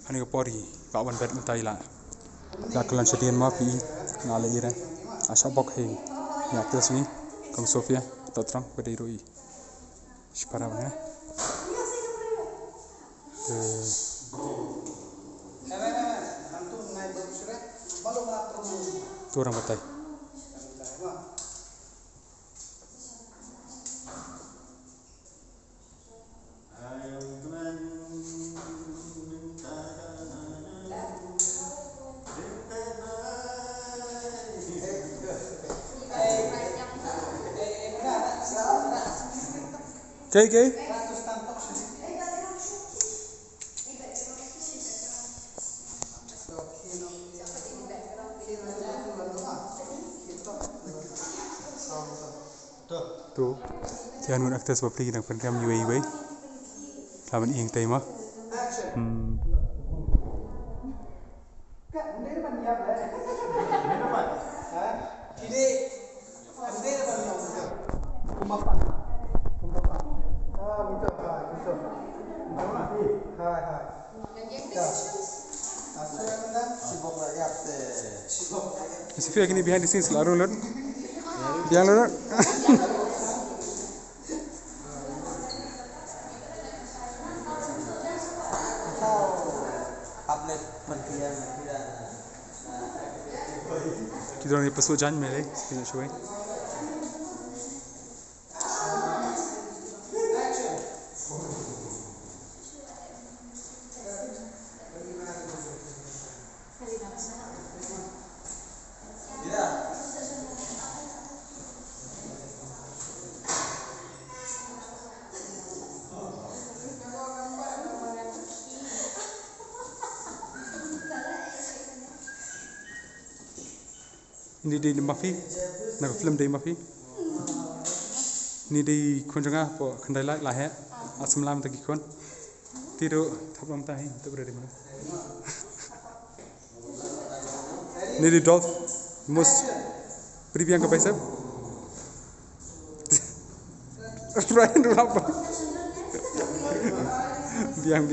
Hani ko pori kawan bet mentai la. La kelan sedian ma pi ngale ira. Asa bok he. Ya terus ni kong Sofia totrang pada iroi. Separa mana? Tu orang betai. Okay. Tu, jangan guna aktes bapri nang pendiam UAE. Lawan ing tema. Sofia kini behind the scenes lalu lor. Biang lor. Kita ni pesu jan mele, kita cuy. Ini di Mafi, nak film di Mafi. Ini di kunjungan po kendai lah ya, asam lam tadi kon. Tiru thaplam tahi, tu berada mana? Ini di Dolph, mus beri ke paisa. Brian berapa? Biang.